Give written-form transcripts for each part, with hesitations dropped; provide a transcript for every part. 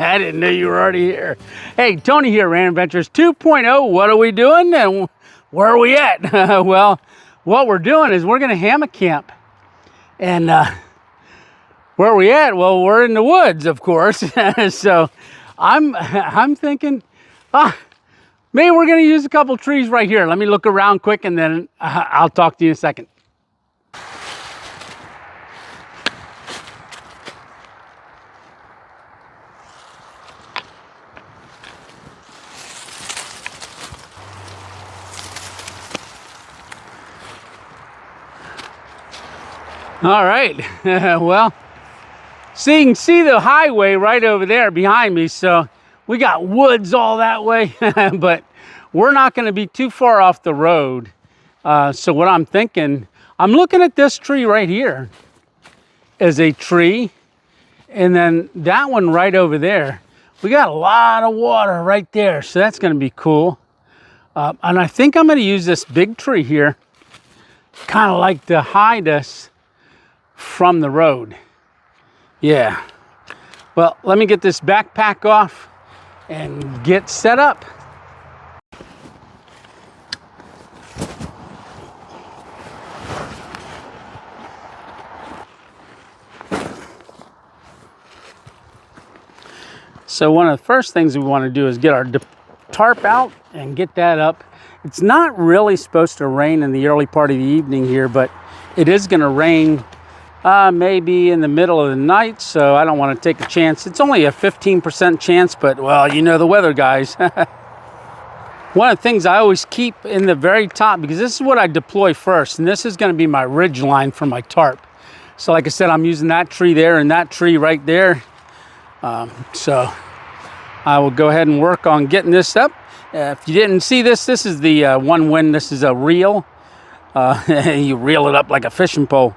I didn't know you were already here. Hey, Tony here, Random Adventures 2.0. What are we doing and where are we at? Well, what we're doing is we're going to hammock camp. And where are we at? Well, we're in the woods, of course. So I'm thinking, maybe we're going to use a couple trees right here. Let me look around quick and then I'll talk to you in a second. All right, well, so you can see the highway right over there behind me. So we got woods all that way, but we're not going to be too far off the road. So what I'm thinking, I'm looking at this tree right here as a tree. And then that one right over there, we got a lot of water right there. So that's going to be cool. And I think I'm going to use this big tree here, kind of like to hide us from the road. Yeah. Well, let me get this backpack off and get set up. So one of the first things we want to do is get our tarp out and get that up. It's not really supposed to rain in the early part of the evening here, but it is going to rain maybe in the middle of the night, so I don't want to take a chance. It's only a 15% chance, but well, you know the weather, guys. One of the things I always keep in the very top, because this is what I deploy first, and this is going to be my ridge line for my tarp. So like I said, I'm using that tree there and that tree right there. So I will go ahead and work on getting this up. If you didn't see this, this is the ONEWIND. This is a reel. You reel it up like a fishing pole.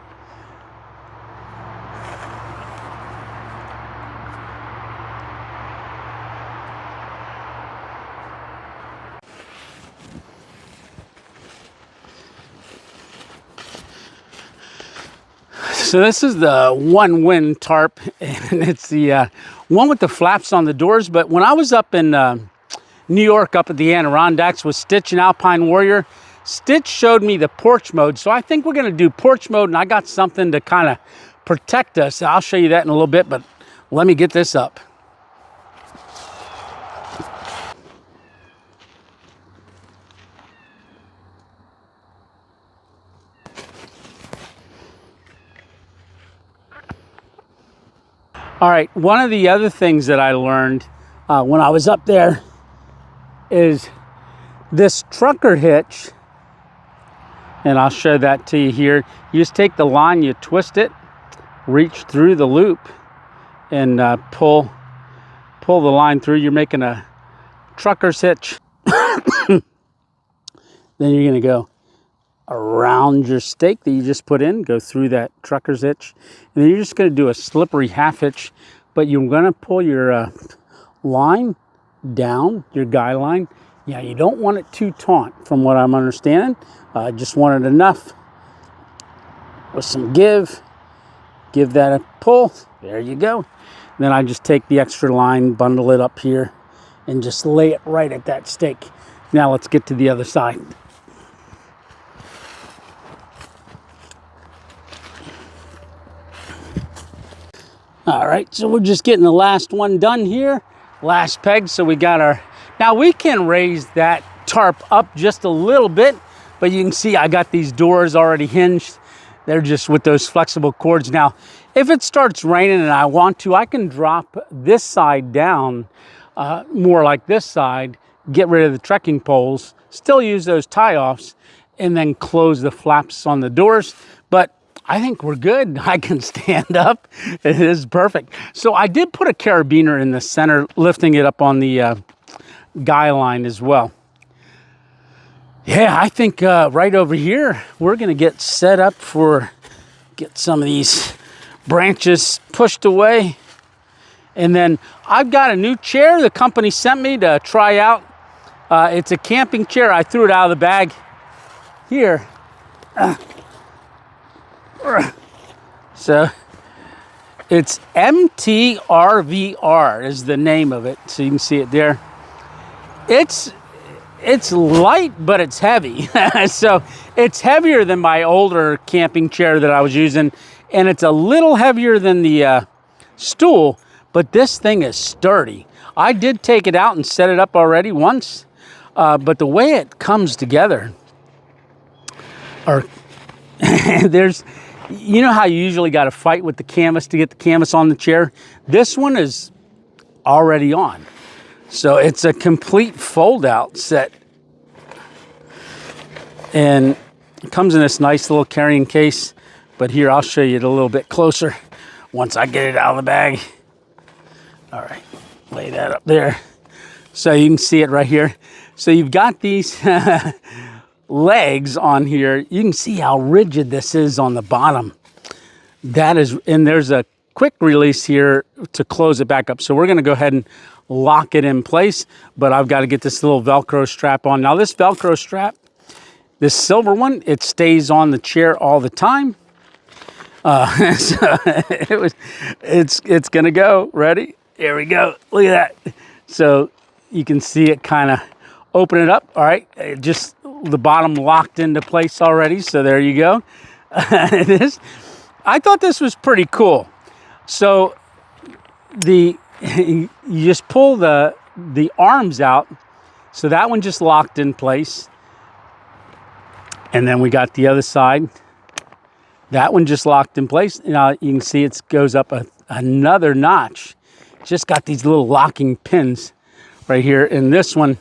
So this is the ONEWIND tarp, and it's the one with the flaps on the doors. But when I was up in New York, up at the Adirondacks with Stitch and Alpine Warrior, Stitch showed me the porch mode. So I think we're going to do porch mode, and I got something to kind of protect us. I'll show you that in a little bit, but let me get this up. All right, one of the other things that I learned when I was up there is this trucker hitch, and I'll show that to you here. You just take the line, you twist it, reach through the loop, and pull the line through. You're making a trucker's hitch. Then you're gonna go around your stake that you just put in, go through that trucker's hitch, and then you're just going to do a slippery half hitch, but you're going to pull your line down, your guy line. Yeah, you don't want it too taut from what I'm understanding. Just want it enough with some give that a pull. There you go. Then I just take the extra line, bundle it up here, and just lay it right at that stake. Now let's get to the other side. All right, so we're just getting the last one done here. Last peg, so we got our... Now we can raise that tarp up just a little bit, but you can see I got these doors already hinged. They're just with those flexible cords. Now, if it starts raining and I want to, I can drop this side down more like this side, get rid of the trekking poles, still use those tie-offs, and then close the flaps on the doors. But I think we're good. I can stand up. It is perfect. So I did put a carabiner in the center, lifting it up on the guy line as well. Yeah, I think right over here, we're going to get set up for, get some of these branches pushed away. And then I've got a new chair the company sent me to try out. It's a camping chair. I threw it out of the bag here. So It's MTRVR is the name of it. So you can see it there. It's light, but it's heavy. So it's heavier than my older camping chair that I was using, and it's a little heavier than the stool, but this thing is sturdy. I did take it out and set it up already once, but the way it comes together, or there's, you know how you usually got to fight with the canvas to get the canvas on the chair? This one is already on. So it's a complete fold-out set. And it comes in this nice little carrying case. But here, I'll show you it a little bit closer once I get it out of the bag. All right, lay that up there. So you can see it right here. So you've got these legs on here. You can see how rigid this is on the bottom. That is, and there's a quick release here to close it back up. So we're gonna go ahead and lock it in place, but I've got to get this little Velcro strap on. Now this Velcro strap, this silver one, it stays on the chair all the time. So it's gonna go. Ready? Here we go. Look at that. So you can see it kind of open it up. All right, it just the bottom locked into place already. So there you go. I thought this was pretty cool. So you just pull the arms out. So that one just locked in place. And then we got the other side. That one just locked in place. Now you can see it goes up another notch. Just got these little locking pins right here. And this one,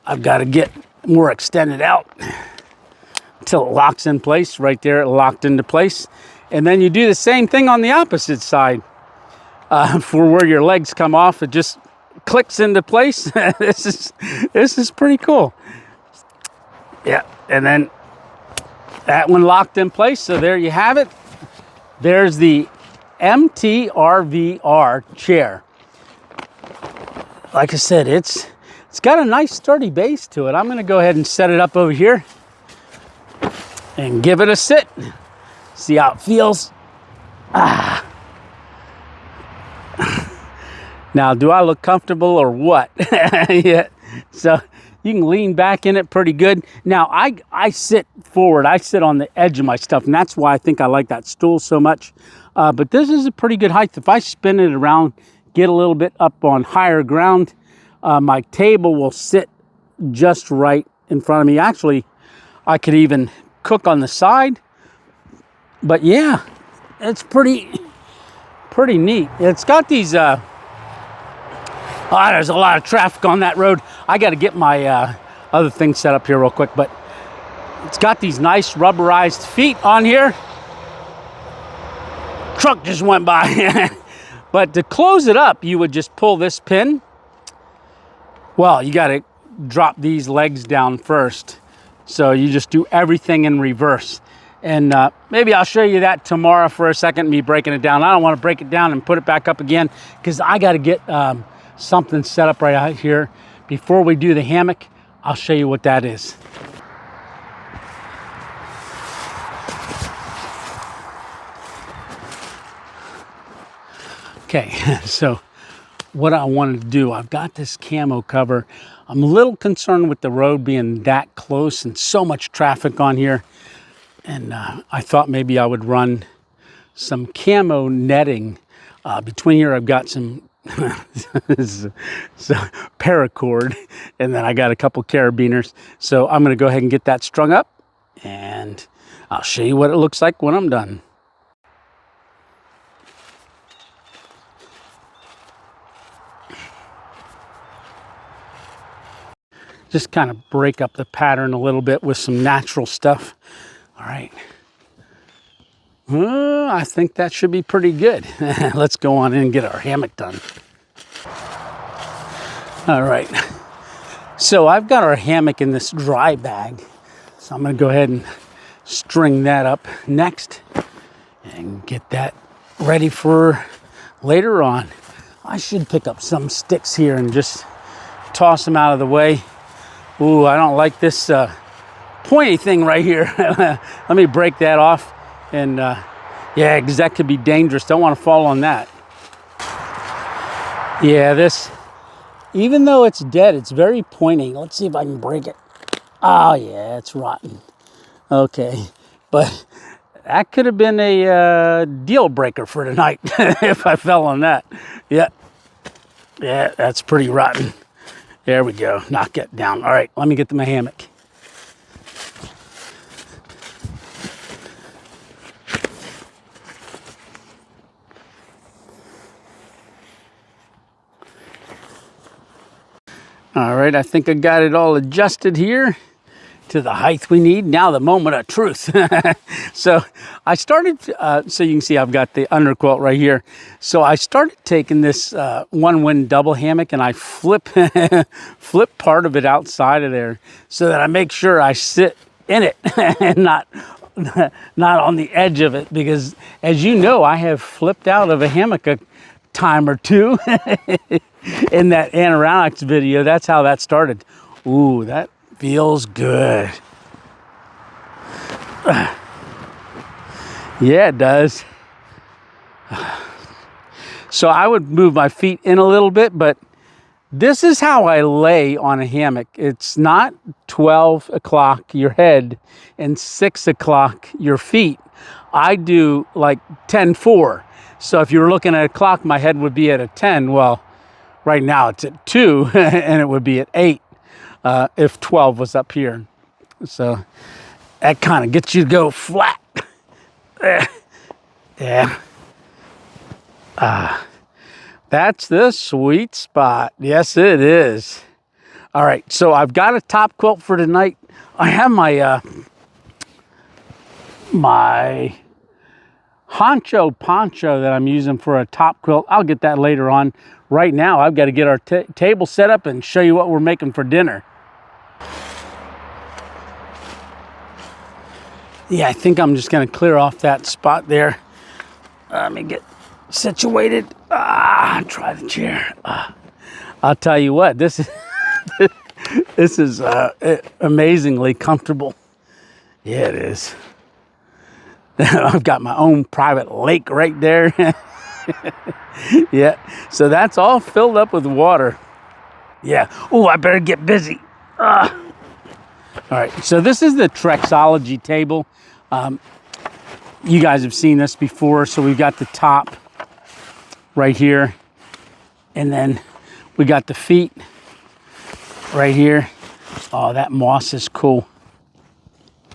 I've got to get more extended out until it locks in place. Right there, it locked into place. And then you do the same thing on the opposite side. For where your legs come off, it just clicks into place. This is pretty cool. Yeah, and then that one locked in place. So there you have it. There's the MTRVR chair. Like I said, it's got a nice sturdy base to it. I'm going to go ahead and set it up over here and give it a sit. See how it feels. Now, do I look comfortable or what? Yeah. So you can lean back in it pretty good. Now, I sit forward. I sit on the edge of my stuff, and that's why I think I like that stool so much. But this is a pretty good height. If I spin it around, get a little bit up on higher ground, my table will sit just right in front of me. Actually, I could even cook on the side. But yeah, it's pretty neat. It's got these, there's a lot of traffic on that road. I got to get my other thing set up here real quick, but it's got these nice rubberized feet on here. Truck just went by. But to close it up, you would just pull this pin. Well, you got to drop these legs down first. So you just do everything in reverse. And maybe I'll show you that tomorrow for a second, me breaking it down. I don't want to break it down and put it back up again because I got to get something set up right out here. Before we do the hammock, I'll show you what that is. Okay, so what I wanted to do, I've got this camo cover. I'm a little concerned with the road being that close and so much traffic on here. And I thought maybe I would run some camo netting. Between here, I've got some paracord, and then I got a couple carabiners. So I'm going to go ahead and get that strung up, and I'll show you what it looks like when I'm done. Just kind of break up the pattern a little bit with some natural stuff. All right. I think that should be pretty good. Let's go on in and get our hammock done. All right. So I've got our hammock in this dry bag. So I'm going to go ahead and string that up next and get that ready for later on. I should pick up some sticks here and just toss them out of the way. Ooh, I don't like this pointy thing right here. Let me break that off and Yeah, because that could be dangerous. Don't want to fall on that. Yeah, this, even though it's dead, it's very pointing. Let's see if I can break it. Oh yeah, it's rotten. Okay, but that could have been a deal breaker for tonight if I fell on that. Yeah, yeah, that's pretty rotten. There we go, knock it down. All right, let me get to my hammock. All right, I think I got it all adjusted here to the height we need. Now the moment of truth. So I started, so you can see I've got the underquilt right here. So I started taking this ONEWIND double hammock and I flip part of it outside of there so that I make sure I sit in it and not on the edge of it, because as you know, I have flipped out of a hammock a time or two in that Anoronics video. That's how that started. Ooh, that feels good. Yeah, it does. So I would move my feet in a little bit, but this is how I lay on a hammock. It's not 12 o'clock your head and 6 o'clock your feet. I do like 10-4. So if you were looking at a clock, my head would be at a 10. Well, right now it's at 2 and it would be at 8 if 12 was up here. So that kind of gets you to go flat. Yeah. That's the sweet spot. Yes, it is. All right, so I've got a top quilt for tonight. I have my my honcho poncho that I'm using for a top quilt. I'll get that later on. Right now, I've got to get our table set up and show you what we're making for dinner. Yeah, I think I'm just going to clear off that spot there. Let me get situated. Try the chair. I'll tell you what, this is this is amazingly comfortable. Yeah, it is. I've got my own private lake right there. Yeah, so that's all filled up with water. Yeah. Oh, I better get busy. All right, so this is the Trexology table. You guys have seen this before. So we've got the top right here, and then we got the feet right here. Oh, that moss is cool.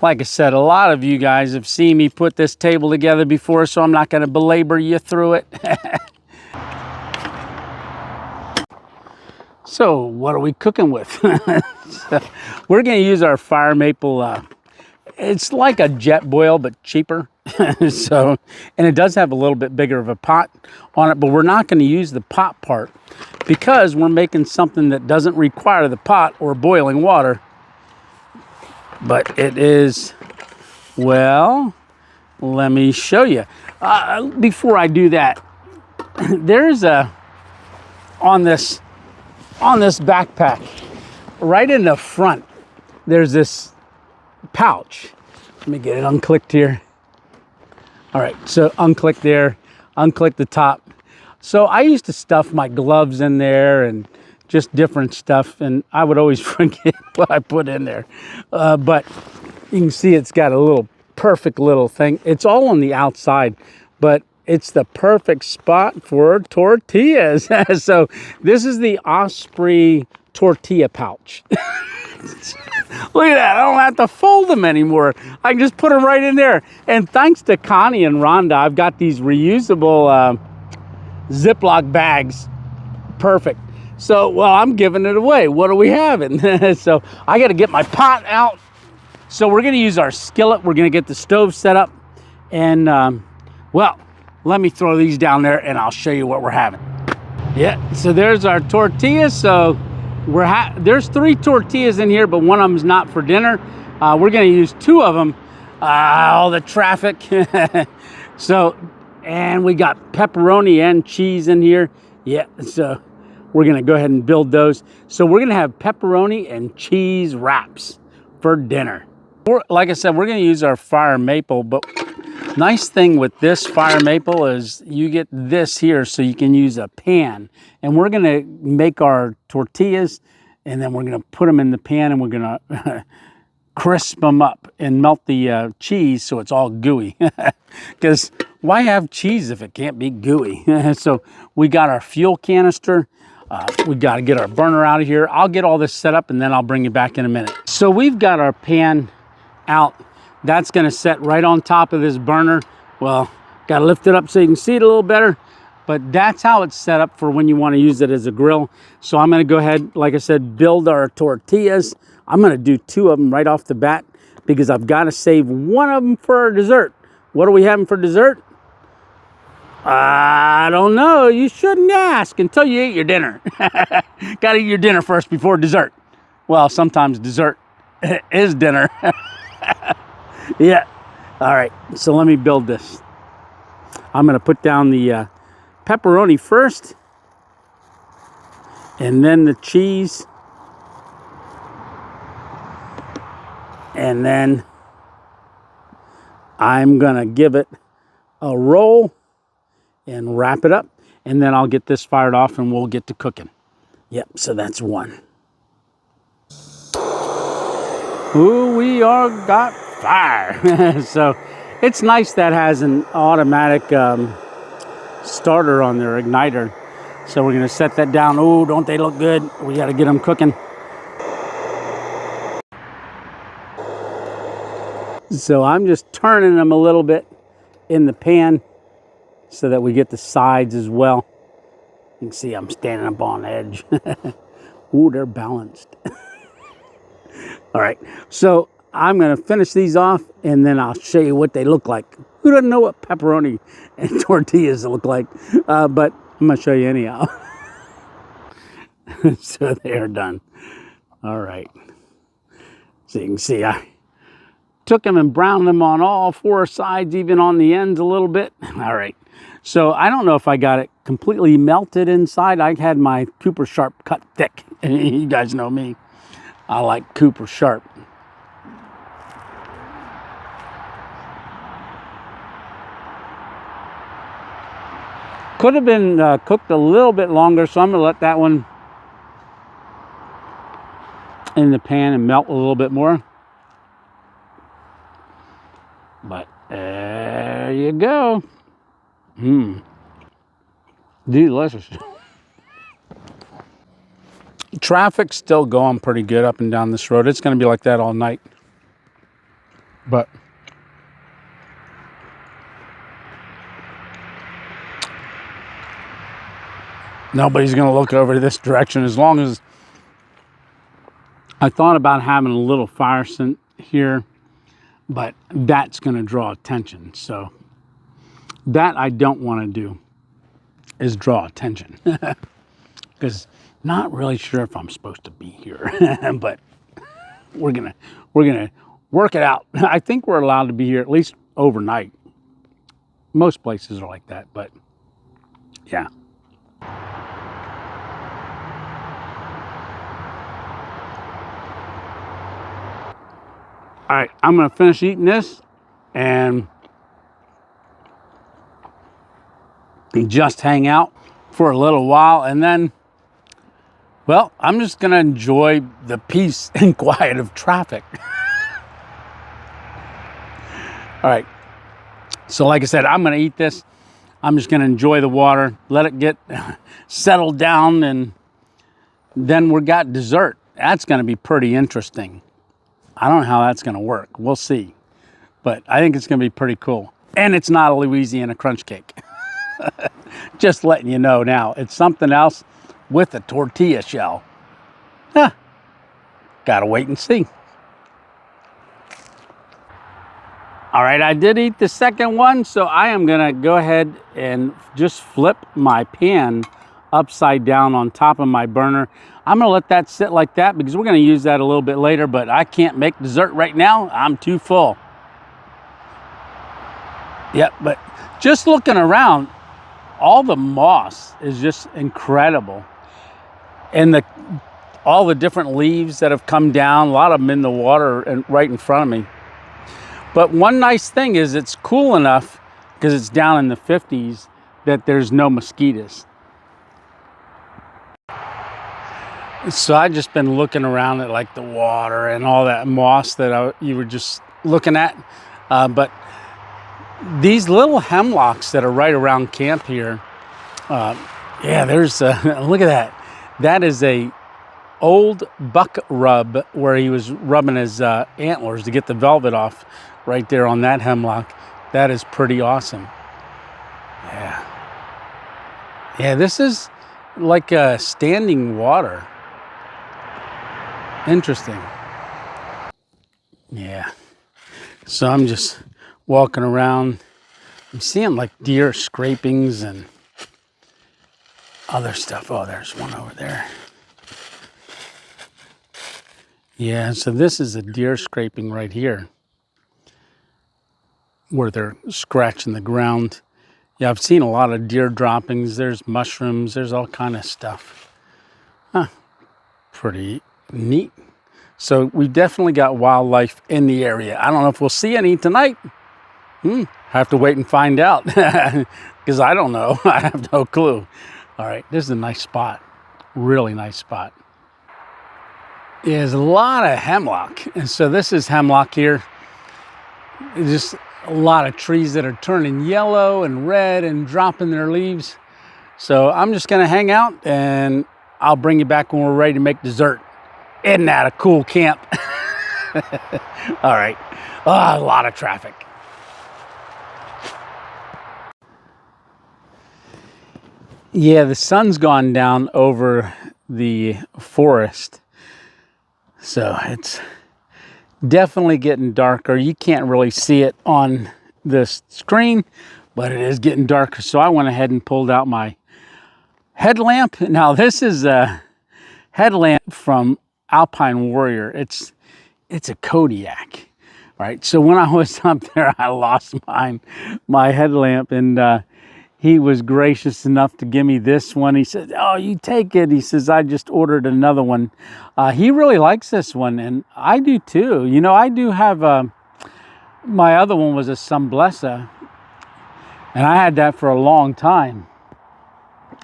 Like I said, a lot of you guys have seen me put this table together before, so I'm not going to belabor you through it. So what are we cooking with? So we're going to use our fire maple. It's like a jet boil, but cheaper. So, and it does have a little bit bigger of a pot on it, but we're not going to use the pot part because we're making something that doesn't require the pot or boiling water. But it is, well, let me show you. Before I do that, there's on this backpack, right in the front, there's this pouch. Let me get it unclicked here. All right, so unclick there, unclick the top. So I used to stuff my gloves in there and just different stuff, and I would always forget what I put in there. But you can see it's got a little perfect little thing. It's all on the outside, but it's the perfect spot for tortillas. So this is the Osprey tortilla pouch. Look at that, I don't have to fold them anymore. I can just put them right in there. And thanks to Connie and Rhonda, I've got these reusable Ziploc bags. Perfect. So, well, I'm giving it away. What are we having? So I got to get my pot out. So we're going to use our skillet. We're going to get the stove set up. And, well, let me throw these down there and I'll show you what we're having. Yeah, so there's our tortillas. So there's 3 tortillas in here, but one of them's not for dinner. We're going to use 2 of them. All the traffic. So, and we got pepperoni and cheese in here. Yeah, so we're going to go ahead and build those. So we're going to have pepperoni and cheese wraps for dinner. Like I said, we're going to use our fire maple, but Nice thing with this fire maple is you get this here so you can use a pan. And we're gonna make our tortillas and then we're gonna put them in the pan and we're gonna crisp them up and melt the cheese so it's all gooey. Because why have cheese if it can't be gooey? So we got our fuel canister. We got to get our burner out of here. I'll get all this set up and then I'll bring you back in a minute. So we've got our pan out. That's going to set right on top of this burner. Well, got to lift it up so you can see it a little better. But that's how it's set up for when you want to use it as a grill. So I'm going to go ahead, like I said, build our tortillas. I'm going to do 2 of them right off the bat because I've got to save 1 of them for our dessert. What are we having for dessert? I don't know. You shouldn't ask until you eat your dinner. Got to eat your dinner first before dessert. Well, sometimes dessert is dinner. Yeah. All right. So let me build this. I'm going to put down the pepperoni first. And then the cheese. And then I'm going to give it a roll and wrap it up, and then I'll get this fired off and we'll get to cooking. Yep, so that's 1. Ooh, we are got fire. So it's nice that has an automatic starter on their igniter. So we're gonna set that down. Ooh, don't they look good? We gotta get them cooking. So I'm just turning them a little bit in the pan so that we get the sides as well. You can see I'm standing up on edge. Ooh, they're balanced. All right, so I'm gonna finish these off and then I'll show you what they look like. Who doesn't know what pepperoni and tortillas look like? But I'm gonna show you anyhow. So they are done. All right, so you can see I took them and browned them on all 4 sides, even on the ends a little bit. All right. So I don't know if I got it completely melted inside. I had my Cooper Sharp cut thick. You guys know me. I like Cooper Sharp. Could have been cooked a little bit longer, so I'm going to let that one in the pan and melt a little bit more. But there you go. Delicious. Traffic's still going pretty good up and down this road. It's going to be like that all night. But nobody's going to look over this direction as long as I thought about having a little fire scent here, but that's going to draw attention. So that I don't want to do is draw attention because not really sure if I'm supposed to be here, but we're gonna work it out. I think we're allowed to be here at least overnight. Most places are like that, but yeah. All right, I'm gonna finish eating this and just hang out for a little while, and then, well, I'm just gonna enjoy the peace and quiet of traffic. All right, so like I said, I'm gonna eat this. I'm just gonna enjoy the water, let it get settled down, and then we got dessert. That's gonna be pretty interesting. I don't know how that's gonna work. We'll see, but I think it's gonna be pretty cool. And it's not a Louisiana crunch cake. Just letting you know now, it's something else with a tortilla shell. Huh. Gotta wait and see. All right, I did eat the second one, so I am gonna go ahead and just flip my pan upside down on top of my burner. I'm gonna let that sit like that because we're gonna use that a little bit later, but I can't make dessert right now. I'm too full. Yep, but just looking around, all the moss is just incredible. And all the different leaves that have come down, a lot of them in the water and right in front of me. But one nice thing is it's cool enough, because it's down in the 50s, that there's no mosquitoes. So I've just been looking around at like the water and all that moss that you were just looking at. But these little hemlocks that are right around camp here, yeah, there's look at that. That is a old buck rub where he was rubbing his antlers to get the velvet off right there on that hemlock. That is pretty awesome. Yeah. Yeah, this is like standing water. Interesting. Yeah. So I'm just walking around. I'm seeing like deer scrapings and other stuff. Oh, there's one over there. Yeah, so this is a deer scraping right here where they're scratching the ground. Yeah, I've seen a lot of deer droppings. There's mushrooms. There's all kind of stuff. Huh. Pretty neat. So we definitely got wildlife in the area. I don't know if we'll see any tonight. Have to wait and find out because I don't know. I have no clue. All right, this is a nice spot. Really nice spot. There's a lot of hemlock. And so this is hemlock here. It's just a lot of trees that are turning yellow and red and dropping their leaves. So I'm just going to hang out and I'll bring you back when we're ready to make dessert. Isn't that a cool camp? All right. Oh, a lot of traffic. Yeah, the sun's gone down over the forest. So it's definitely getting darker. You can't really see it on this screen, but it is getting darker. So I went ahead and pulled out my headlamp. Now this is a headlamp from Alpine Warrior. It's a Kodiak, right? So when I was up there, I lost my headlamp, and he was gracious enough to give me this one. He said, "Oh, you take it." He says, "I just ordered another one." He really likes this one, and I do too. You know, I do have my other one was a Sunblessa, and I had that for a long time,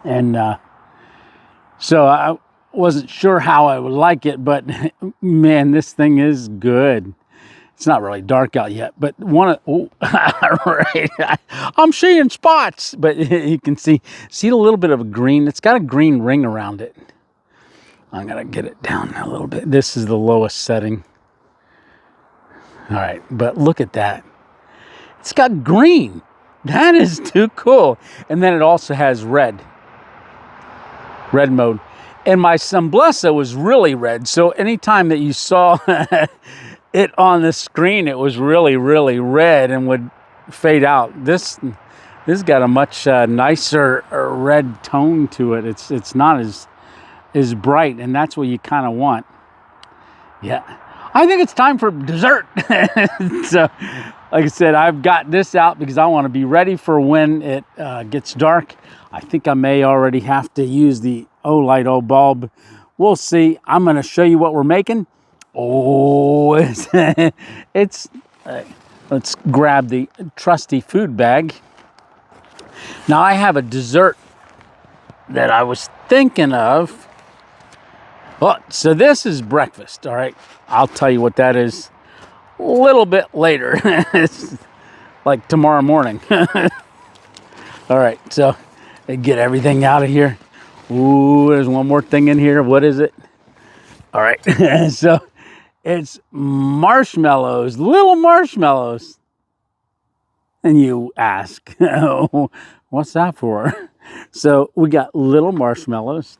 and so I wasn't sure how I would like it, but man, this thing is good. It's not really dark out yet, but right, I'm seeing spots, but you can see a little bit of a green. It's got a green ring around it. I'm gonna get it down a little bit. This is the lowest setting. All right, but look at that. It's got green. That is too cool. And then it also has red mode. And my Sunblessa was really red. So anytime that you saw it on the screen, it was really, really red and would fade out. This got a much nicer red tone to it. It's not as bright, and that's what you kind of want. Yeah, I think it's time for dessert. So, like I said, I've got this out because I want to be ready for when it gets dark. I think I may already have to use the Olight bulb. We'll see. I'm going to show you what we're making. Oh, let's grab the trusty food bag. Now I have a dessert that I was thinking of. Oh, so this is breakfast, all right? I'll tell you what that is a little bit later. It's like tomorrow morning. All right, so get everything out of here. Ooh, there's one more thing in here. What is it? All right, so it's marshmallows, little marshmallows. And you ask, what's that for? So we got little marshmallows.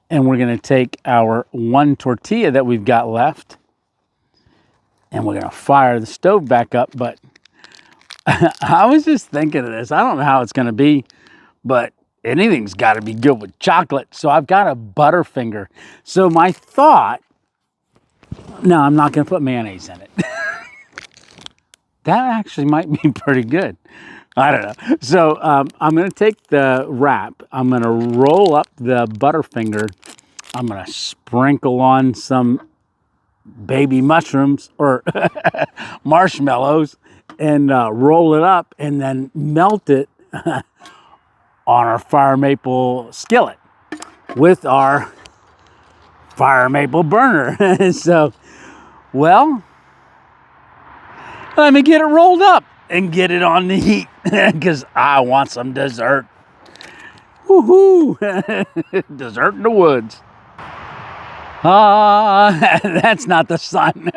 And we're going to take our one tortilla that we've got left. And we're going to fire the stove back up. But I was just thinking of this. I don't know how it's going to be, but anything's got to be good with chocolate. So I've got a Butterfinger. So my thought, no, I'm not going to put mayonnaise in it. That actually might be pretty good. I don't know. So I'm going to take the wrap. I'm going to roll up the Butterfinger. I'm going to sprinkle on some baby mushrooms or marshmallows and roll it up and then melt it on our fire maple skillet with our fire maple burner. So, well, let me get it rolled up and get it on the heat because I want some dessert. Woohoo! Dessert in the woods. That's not the sun.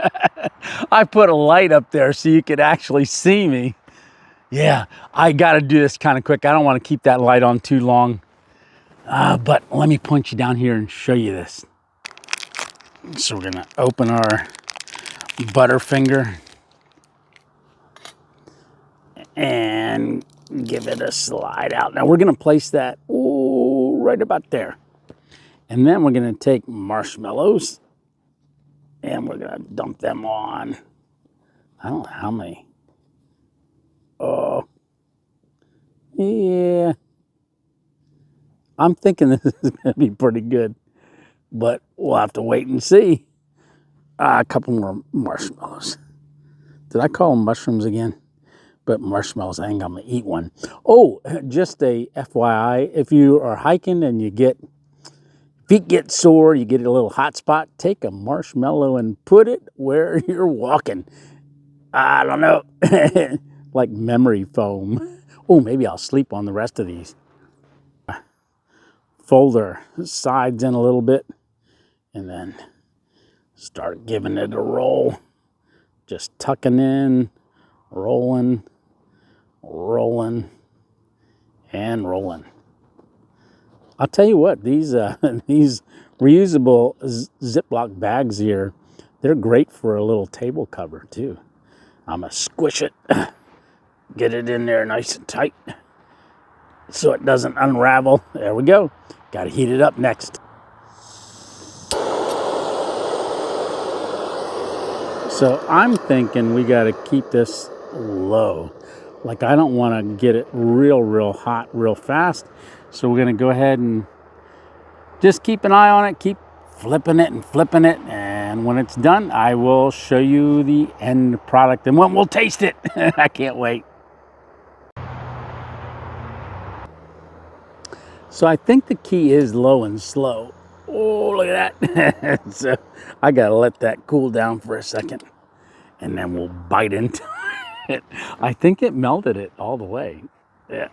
I put a light up there so you could actually see me. Yeah, I got to do this kind of quick. I don't want to keep that light on too long. But let me point you down here and show you this. So we're going to open our Butterfinger and give it a slide out. Now we're going to place that right about there. And then we're going to take marshmallows and we're going to dump them on. I don't know how many. Oh, yeah. I'm thinking this is going to be pretty good, but we'll have to wait and see. A couple more marshmallows. Did I call them mushrooms again? But marshmallows, I think I'm going to eat one. Oh, just a FYI, if you are hiking and you get feet get sore, you get a little hot spot, take a marshmallow and put it where you're walking. I don't know, like memory foam. Oh, maybe I'll sleep on the rest of these. Fold our sides in a little bit and then start giving it a roll. Just tucking in, rolling, rolling, and rolling. I'll tell you what, these reusable Ziploc bags here, they're great for a little table cover too. I'm gonna squish it, get it in there nice and tight so it doesn't unravel. There we go. Gotta heat it up next. So I'm thinking we gotta keep this low. Like I don't wanna get it real hot real fast. So we're gonna go ahead and just keep an eye on it, keep flipping it and flipping it. And when it's done, I will show you the end product and when we'll taste it. I can't wait. So I think the key is low and slow. Oh, look at that. So I gotta let that cool down for a second and then we'll bite into it. I think it melted it all the way. Yeah.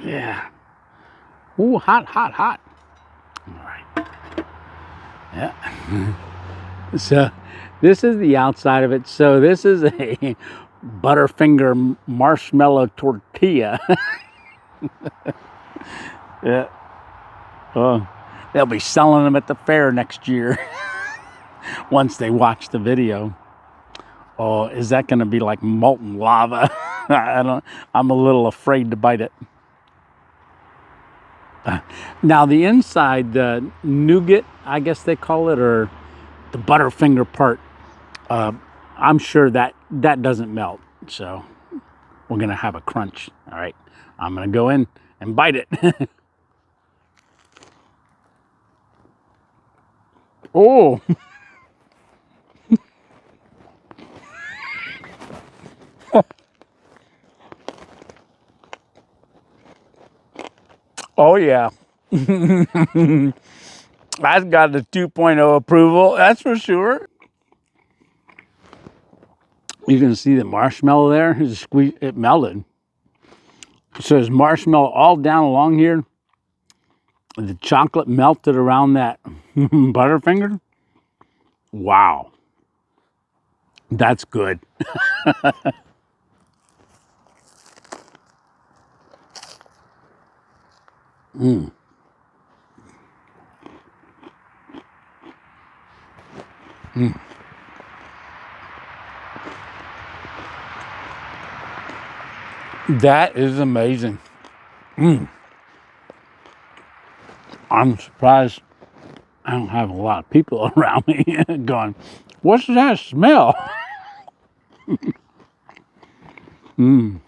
Yeah. Ooh, hot, hot, hot. All right. Yeah. So this is the outside of it. So this is a Butterfinger marshmallow tortilla. Yeah. Oh, they'll be selling them at the fair next year once they watch the video. Oh, is that going to be like molten lava? I'm a little afraid to bite it. Now the inside, the nougat, I guess they call it, or the Butterfinger part, I'm sure that doesn't melt. So we're going to have a crunch. All right. I'm going to go in and bite it. Oh. Oh, yeah. That's got the 2.0 approval, that's for sure. You can see the marshmallow there. It melted. So there's marshmallow all down along here. The chocolate melted around that Butterfinger. Wow. That's good. Mm. Mm. That is amazing. Mm. I'm surprised I don't have a lot of people around me going, what's that smell? Mm.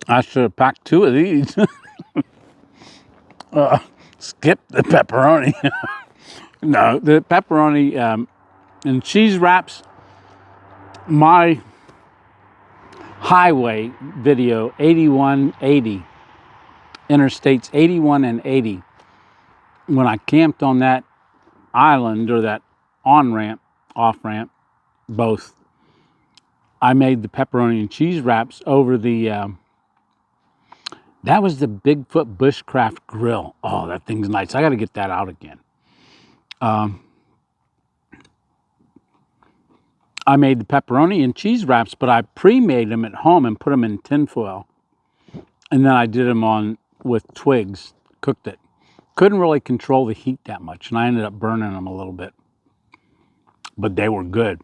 I should have packed 2 of these. Skip the pepperoni. No, the pepperoni and cheese wraps. My highway video, 8180, interstates 81 and 80. When I camped on that island, or that on-ramp, off-ramp, both, I made the pepperoni and cheese wraps over the, that was the Bigfoot Bushcraft grill. Oh, that thing's nice. I got to get that out again. I made the pepperoni and cheese wraps, but I pre-made them at home and put them in tinfoil. And then I did them on with twigs, cooked it. Couldn't really control the heat that much, and I ended up burning them a little bit. But they were good.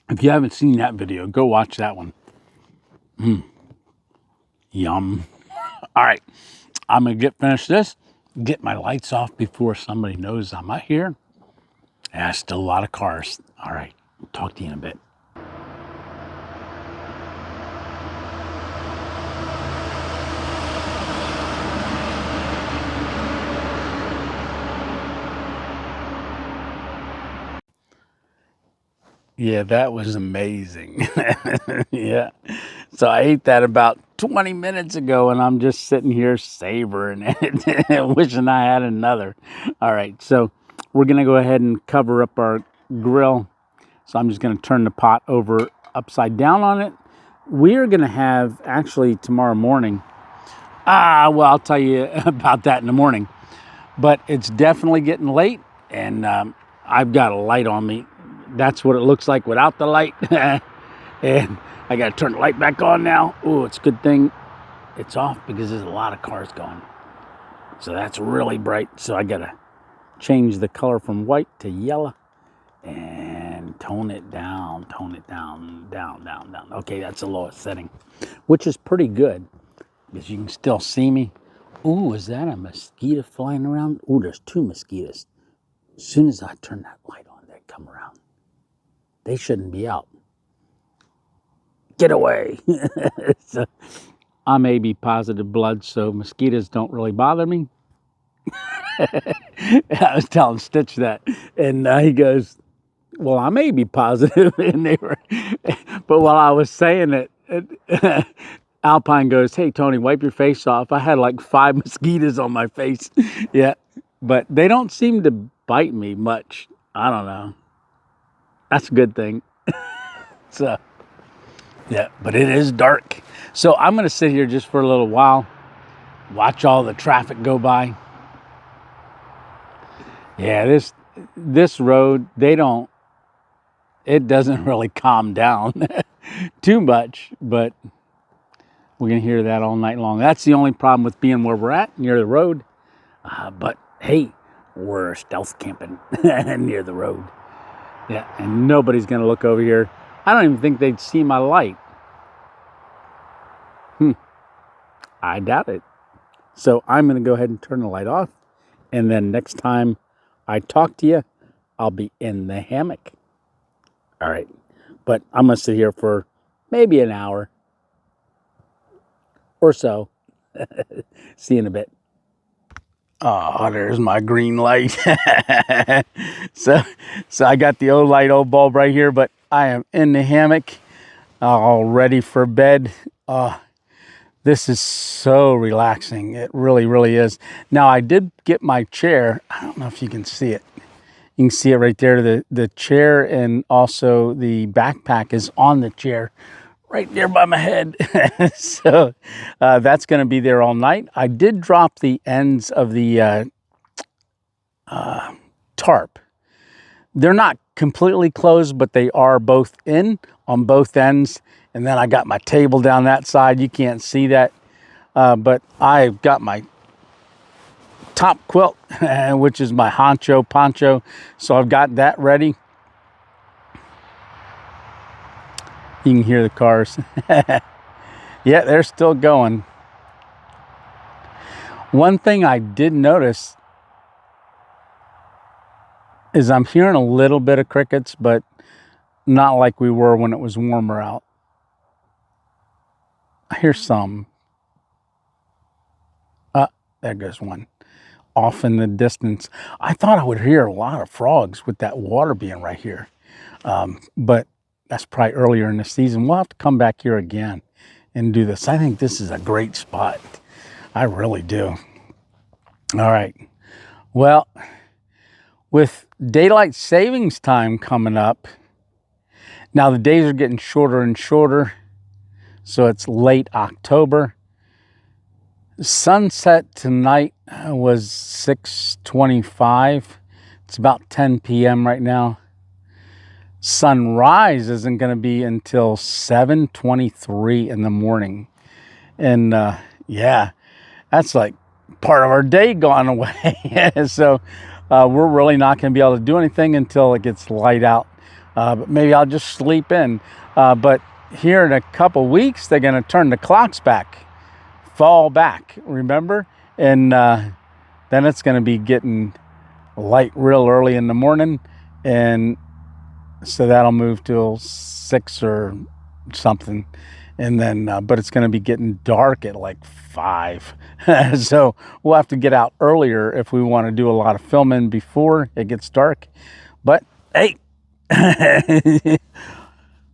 If you haven't seen that video, go watch that one. Yum. All right, I'm gonna finish this, get my lights off before somebody knows I'm out here. Yeah, still a lot of cars. All right, talk to you in a bit. Yeah, that was amazing. Yeah. So I ate that about 20 minutes ago, and I'm just sitting here savoring it, wishing I had another. All right, so we're going to go ahead and cover up our grill. So I'm just going to turn the pot over upside down on it. We're going to have, actually, tomorrow morning. Well, I'll tell you about that in the morning. But it's definitely getting late, and I've got a light on me. That's what it looks like without the light. And I got to turn the light back on now. Oh, it's a good thing it's off because there's a lot of cars going. So that's really bright. So I got to change the color from white to yellow and tone it down, down. Okay, that's the lowest setting, which is pretty good because you can still see me. Ooh, is that a mosquito flying around? Ooh, there's 2 mosquitoes. As soon as I turn that light on, they come around. They shouldn't be out. Get away. So, I'm AB positive blood, so mosquitoes don't really bother me. I was telling Stitch that, and he goes, well, I'm AB positive. And they were, but while I was saying it, Alpine goes, hey, Tony, wipe your face off. I had like 5 mosquitoes on my face. Yeah, but they don't seem to bite me much. I don't know. That's a good thing. So, yeah, but it is dark. So I'm going to sit here just for a little while, watch all the traffic go by. Yeah, this road, it doesn't really calm down too much, but we're going to hear that all night long. That's the only problem with being where we're at, near the road. But hey, we're stealth camping near the road. Yeah, and nobody's going to look over here. I don't even think they'd see my light. I doubt it. So I'm going to go ahead and turn the light off. And then next time I talk to you, I'll be in the hammock. All right. But I'm going to sit here for maybe an hour or so. See you in a bit. Oh, there's my green light. So I got the old light, old bulb right here, but I am in the hammock, all ready for bed. This is so relaxing. It really, really is. Now, I did get my chair. I don't know if you can see it. You can see it right there. The chair and also the backpack is on the chair right there by my head. So that's going to be there all night. I did drop the ends of the tarp. They're not completely closed, but they are both in on both ends. And then I got my table down that side. You can't see that. But I've got my top quilt, which is my poncho. So I've got that ready. You can hear the cars. Yeah, they're still going. One thing I did notice is I'm hearing a little bit of crickets, but not like we were when it was warmer out. I hear some. There goes one. off in the distance. I thought I would hear a lot of frogs with that water being right here. But that's probably earlier in the season. We'll have to come back here again and do this. I think this is a great spot. I really do. All right. Well, with daylight savings time coming up, now the days are getting shorter and shorter, so it's late October. Sunset tonight was 6:25. It's about 10 p.m. right now. Sunrise isn't going to be until 7:23 in the morning. And yeah, that's like part of our day gone away. So we're really not going to be able to do anything until it gets light out. But maybe I'll just sleep in. But here in a couple weeks, they're going to turn the clocks back, fall back, remember? And then it's going to be getting light real early in the morning. And so that'll move till 6 or something. And then, but it's going to be getting dark at like 5. So we'll have to get out earlier if we want to do a lot of filming before it gets dark. But hey,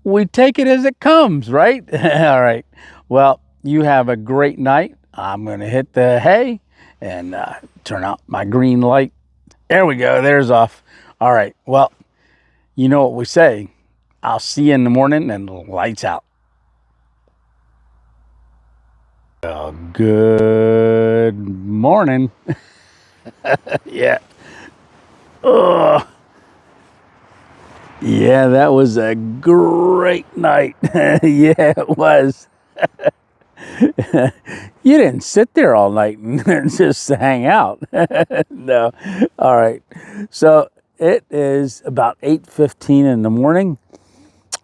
we take it as it comes, right? All right. Well, you have a great night. I'm going to hit the hay and turn out my green light. There we go. There's off. All right. Well, you know what we say. I'll see you in the morning and lights out. Well, good morning. Yeah. Oh. Yeah, that was a great night. Yeah, it was. You didn't sit there all night and just hang out. No. All right. So it is about 8:15 in the morning.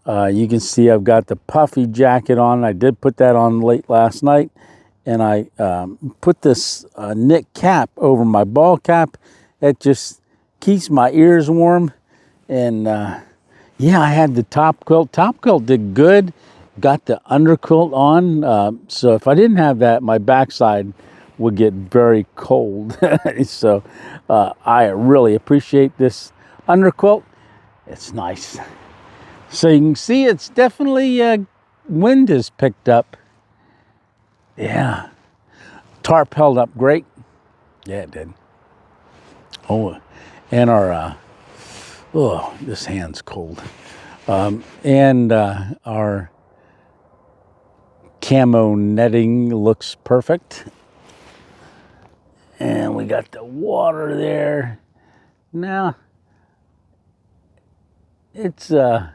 You can see I've got the puffy jacket on. I did put that on late last night. And I put this knit cap over my ball cap. It just keeps my ears warm. And yeah, I had the top quilt. Top quilt did good. Got the underquilt on. So if I didn't have that, my backside would get very cold. So I really appreciate this underquilt. It's nice. So you can see it's definitely wind has picked up. Yeah. Tarp held up great. Yeah, it did. Oh, and our, oh, this hand's cold. And our camo netting looks perfect. And we got the water there. Now, it's a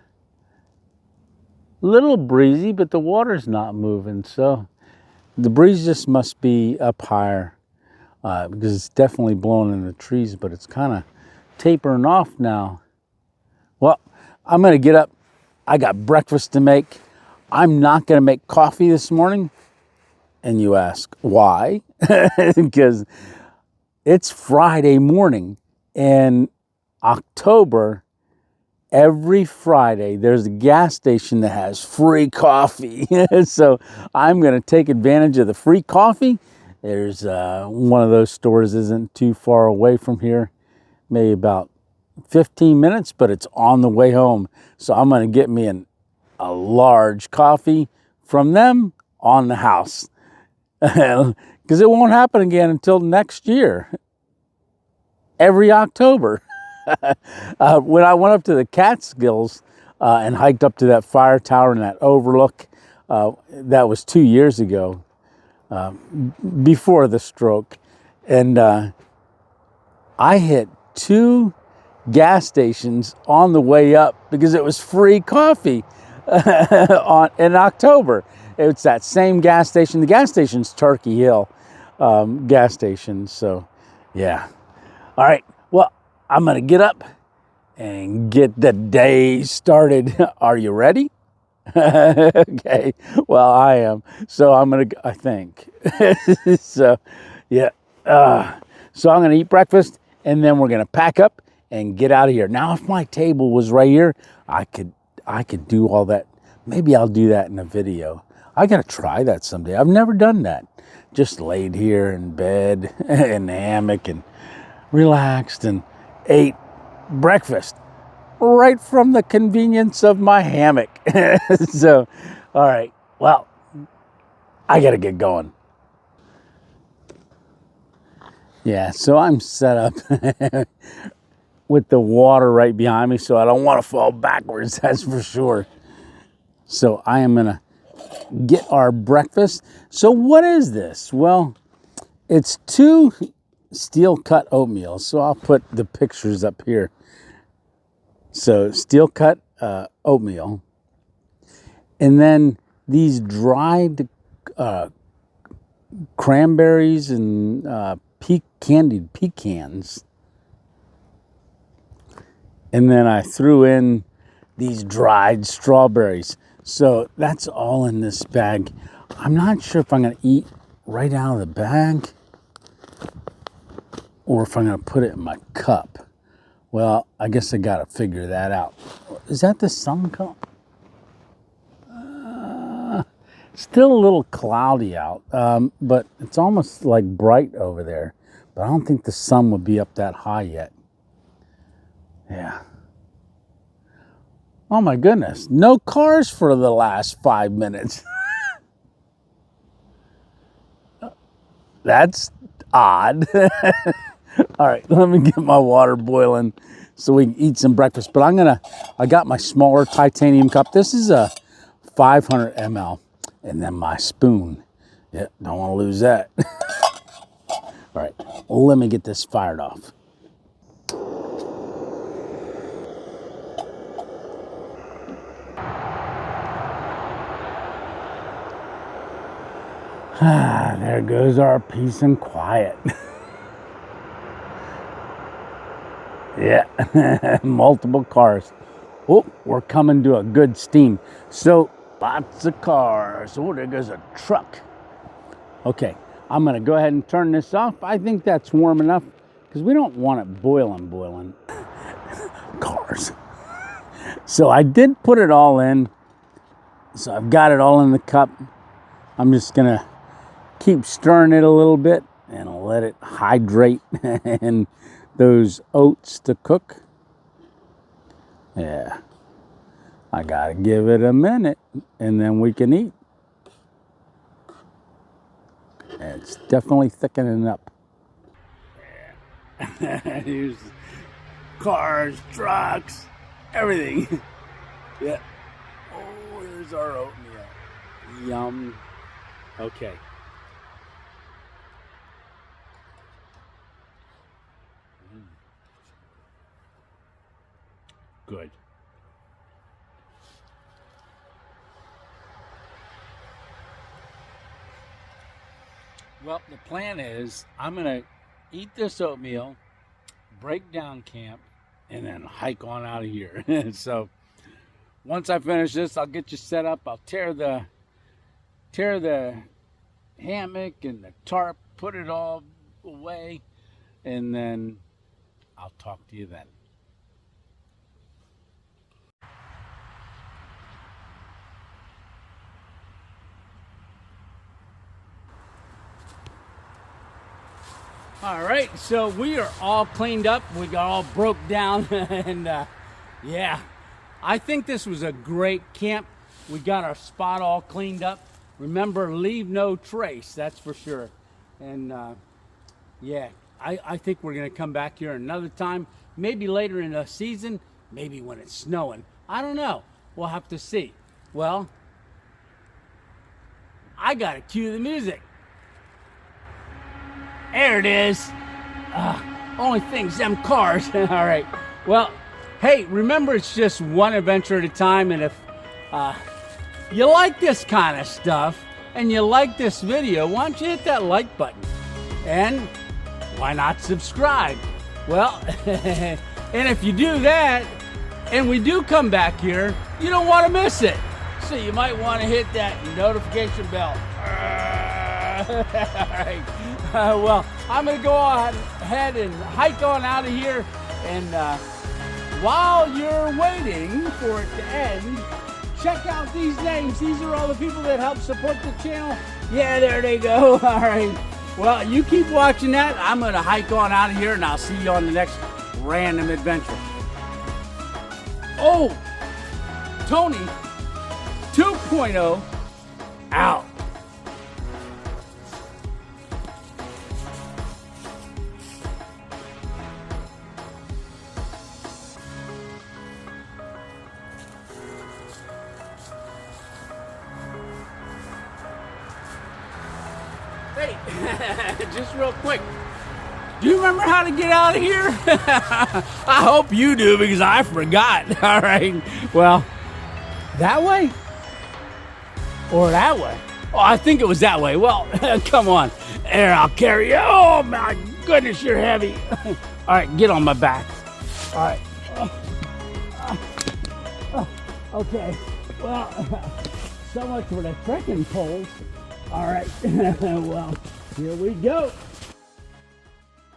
little breezy, but the water's not moving, so the breeze just must be up higher because it's definitely blowing in the trees, but it's kind of tapering off now. Well, I'm going to get up. I got breakfast to make. I'm not going to make coffee this morning. And you ask, why? Because it's Friday morning in October. Every Friday, there's a gas station that has free coffee. So I'm going to take advantage of the free coffee. There's one of those stores isn't too far away from here, maybe about 15 minutes, but it's on the way home. So I'm going to get me a large coffee from them on the house. Because it won't happen again until next year, every October. When I went up to the Catskills and hiked up to that fire tower and that overlook, that was 2 years ago, before the stroke. And I hit 2 gas stations on the way up because it was free coffee in October. It's that same gas station. The gas station's Turkey Hill gas station. So, yeah. All right. Well, I'm going to get up and get the day started. Are you ready? Okay. Well, I am. So I'm going to, I think. So, yeah. So I'm going to eat breakfast and then we're going to pack up and get out of here. Now, if my table was right here, I could do all that Maybe I'll do that in a video. I gotta try that someday. I've never done that. Just laid here in bed in the hammock and relaxed and ate breakfast right from the convenience of my hammock. So, all right, well, I gotta get going. Yeah, so I'm set up with the water right behind me, so I don't want to fall backwards, that's for sure. So I am gonna get our breakfast. So what is this? Well, it's 2 steel cut oatmeal. So I'll put the pictures up here. So steel cut oatmeal. And then these dried cranberries and candied pecans. And then I threw in these dried strawberries. So that's all in this bag. I'm not sure if I'm gonna eat right out of the bag or if I'm gonna put it in my cup. Well, I guess I gotta figure that out. Is that the sun come? Still a little cloudy out, but it's almost like bright over there. But I don't think the sun would be up that high yet. Yeah. Oh my goodness, no cars for the last 5 minutes. That's odd. All right, let me get my water boiling so we can eat some breakfast. But I got my smaller titanium cup. This is a 500 ml. And then my spoon. Yeah, don't want to lose that. All right, let me get this fired off. There goes our peace and quiet. Yeah, multiple cars. Oh, we're coming to a good steam. So, lots of cars. Oh, there goes a truck. Okay, I'm gonna go ahead and turn this off. I think that's warm enough because we don't want it boiling. Cars. So I did put it all in. So I've got it all in the cup. I'm just gonna keep stirring it a little bit and let it hydrate and those oats to cook. Yeah. I gotta give it a minute and then we can eat. It's definitely thickening up. Yeah. Here's cars, trucks, everything. Yeah. Oh, here's our oatmeal. Yum. Okay. Good. Well, the plan is I'm going to eat this oatmeal, break down camp, and then hike on out of here. So once I finish this, I'll get you set up. I'll tear the hammock and the tarp, put it all away, and then I'll talk to you then. All right, so we are all cleaned up. We got all broke down and yeah, I think this was a great camp. We got our spot all cleaned up. Remember, leave no trace, that's for sure. And yeah, I think we're gonna come back here another time, maybe later in the season, maybe when it's snowing. I don't know, we'll have to see. Well, I gotta cue the music. There it is. Only thing's them cars. All right. Well, hey, remember it's just one adventure at a time. And if you like this kind of stuff and you like this video, why don't you hit that like button? And why not subscribe? Well, and if you do that and we do come back here, you don't want to miss it. So you might want to hit that notification bell. All right. Well, I'm going to go ahead and hike on out of here. And while you're waiting for it to end, check out these names. These are all the people that help support the channel. Yeah, there they go. All right. Well, you keep watching that. I'm going to hike on out of here, and I'll see you on the next random adventure. Oh, Tony 2.0 out. Hey, just real quick. Do you remember how to get out of here? I hope you do, because I forgot. All right. Well, that way or that way? Oh, I think it was that way. Well, come on. There, I'll carry you. Oh, my goodness, you're heavy. All right, get on my back. All right. Okay. Well, so much for the trekking poles. All right. Well, here we go.